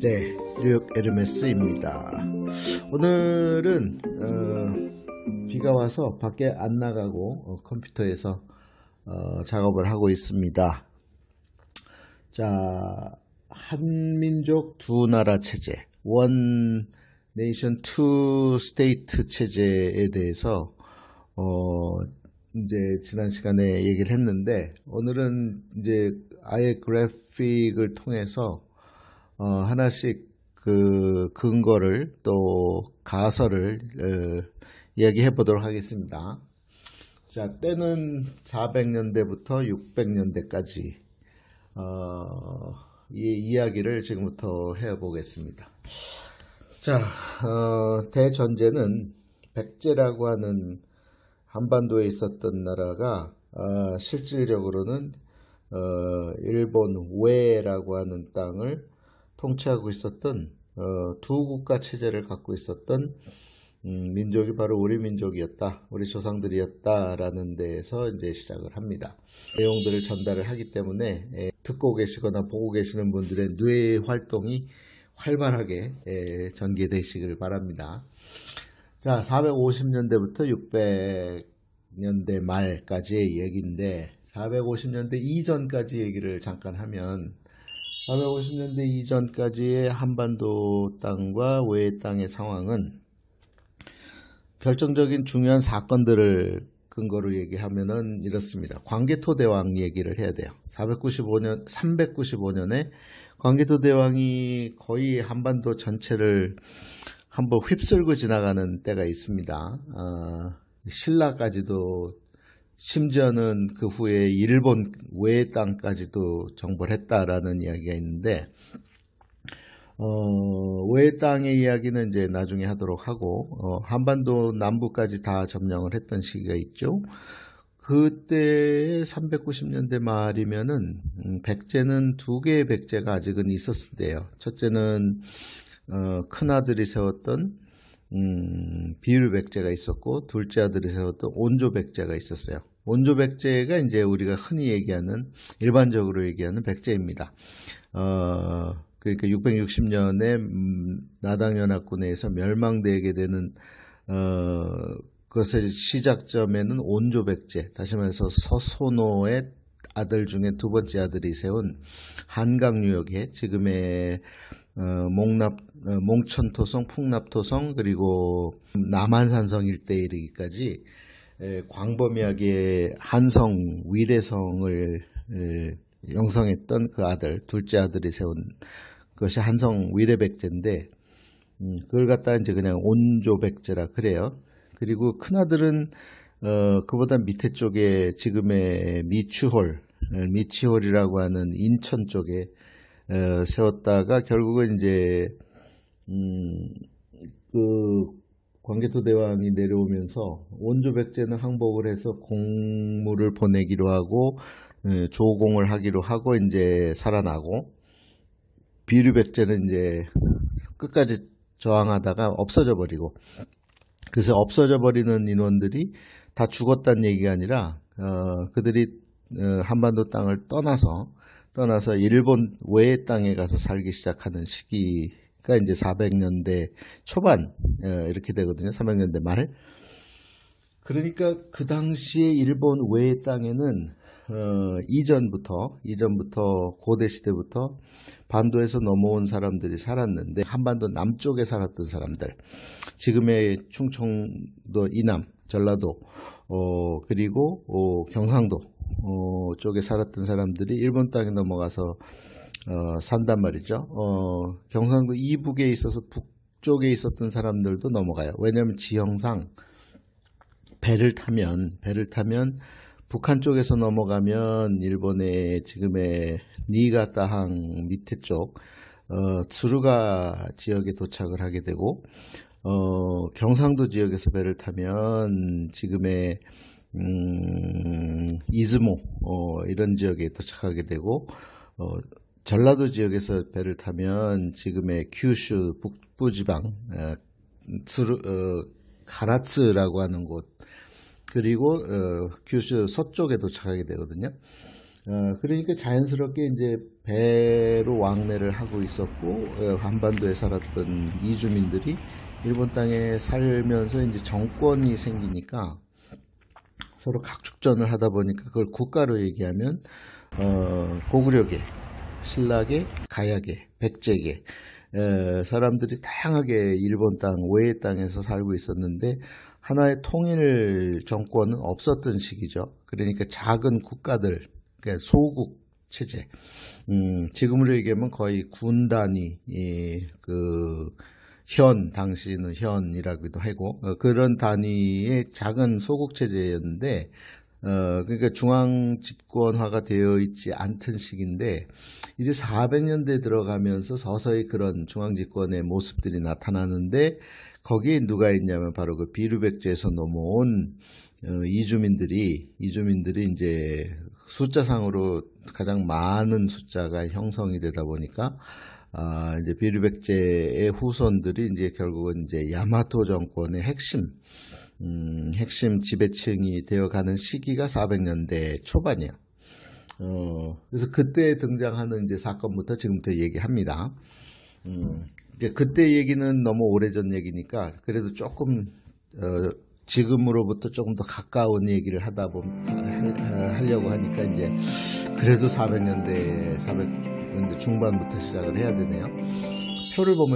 네, 뉴욕 에르메스입니다. 오늘은 비가 와서 밖에 안 나가고 컴퓨터에서 작업을 하고 있습니다. 자, 한민족 두 나라 체제, 원 네이션 투 스테이트 체제에 대해서 이제 지난 시간에 얘기를 했는데, 오늘은 이제 아예 그래픽을 통해서 하나씩 그 근거를 또 가설을 이야기해 보도록 하겠습니다. 자, 때는 400년대부터 600년대까지 이 이야기를 지금부터 해보겠습니다. 자, 대전제는 백제라고 하는 한반도에 있었던 나라가 실질적으로는 일본 외라고 하는 땅을 통치하고 있었던 두 국가 체제를 갖고 있었던 민족이 바로 우리 민족이었다, 우리 조상들이었다라는 데에서 이제 시작을 합니다. 내용들을 전달을 하기 때문에 듣고 계시거나 보고 계시는 분들의 뇌 활동이 활발하게 전개되시길 바랍니다. 자, 450년대부터 600년대 말까지의 얘기인데, 450년대 이전까지 얘기를 잠깐 하면, 450년대 이전까지의 한반도 땅과 외의 땅의 상황은 결정적인 중요한 사건들을 근거로 얘기하면은 이렇습니다. 광개토 대왕 얘기를 해야 돼요. 395년에 광개토 대왕이 거의 한반도 전체를 한번 휩쓸고 지나가는 때가 있습니다. 신라까지도, 심지어는 그 후에 일본 외의 땅까지도 정벌 했다라는 이야기가 있는데, 외의 땅의 이야기는 이제 나중에 하도록 하고, 한반도 남부까지 다 점령을 했던 시기가 있죠. 그때 390년대 말이면은 백제는 두 개의 백제가 아직은 있었는데요. 첫째는 큰 아들이 세웠던 비율 백제가 있었고, 둘째 아들이 세웠던 온조 백제가 있었어요. 온조 백제가 이제 우리가 흔히 얘기하는, 일반적으로 얘기하는 백제입니다. 그러니까 660년에 나당연합군에 서 멸망되게 되는 그것의 시작점에는 온조 백제, 다시 말해서 서손호의 아들 중에 두 번째 아들이 세운 한강유역에 지금의 몽천토성, 풍납토성, 그리고 남한산성 일대에 이르기까지 광범위하게 한성, 위례성을 형성했던 그 아들, 둘째 아들이 세운 것이 한성 위례백제인데, 그걸 갖다 이제 그냥 온조백제라 그래요. 그리고 큰아들은 그보다 밑에 쪽에 지금의 미추홀이라고 하는 인천 쪽에 세웠다가 결국은 이제 그 광개토 대왕이 내려오면서 온조 백제는 항복을 해서 공물을 보내기로 하고 조공을 하기로 하고 이제 살아나고, 비류 백제는 이제 끝까지 저항하다가 없어져 버리고, 그래서 없어져 버리는 인원들이 다 죽었다는 얘기가 아니라 그들이 한반도 땅을 떠나서 일본 외의 땅에 가서 살기 시작하는 시기가 이제 400년대 초반 이렇게 되거든요. 300년대 말. 그러니까 그 당시에 일본 외의 땅에는 이전부터 고대 시대부터 반도에서 넘어온 사람들이 살았는데, 한반도 남쪽에 살았던 사람들, 지금의 충청도 이남, 전라도, 그리고 경상도 쪽에 살았던 사람들이 일본 땅에 넘어가서 산단 말이죠. 경상도 이북에 있어서 북쪽에 있었던 사람들도 넘어가요. 왜냐하면 지형상 배를 타면 북한 쪽에서 넘어가면 일본의 지금의 니가타항 밑에 쪽 츠루가 지역에 도착을 하게 되고, 경상도 지역에서 배를 타면 지금의 이즈모 이런 지역에 도착하게 되고, 전라도 지역에서 배를 타면 지금의 규슈 북부지방 가라츠라고 하는 곳, 그리고 규슈 서쪽에 도착하게 되거든요. 그러니까 자연스럽게 이제 배로 왕래를 하고 있었고, 한반도에 살았던 이주민들이 일본 땅에 살면서 이제 정권이 생기니까 서로 각축전을 하다 보니까 그걸 국가로 얘기하면 고구려계, 신라계, 가야계, 백제계 사람들이 다양하게 일본 땅, 외의 땅에서 살고 있었는데 하나의 통일 정권은 없었던 시기죠. 그러니까 작은 국가들, 그러니까 소국 체제, 지금으로 얘기하면 거의 군 단위, 당시는 현이라고도 하고, 그런 단위의 작은 소국 체제였는데, 그러니까 중앙 집권화가 되어 있지 않던 시기인데, 이제 400년대 들어가면서 서서히 그런 중앙 집권의 모습들이 나타나는데, 거기에 누가 있냐면 바로 그 비루백제에서 넘어온 이주민들이 이제 숫자상으로 가장 많은 숫자가 형성이 되다 보니까 이제 비루백제의 후손들이 이제 결국은 이제 야마토 정권의 핵심 지배층이 되어가는 시기가 400년대 초반이에요. 그래서 그때 등장하는 이제 사건부터 지금부터 얘기합니다. 그때 얘기는 너무 오래전 얘기니까 그래도 조금 지금으로부터 조금 더 가까운 얘기를 하려고 하니까 이제 그래도 400년대 중반부터 시작을 해야 되네요. 표를 보면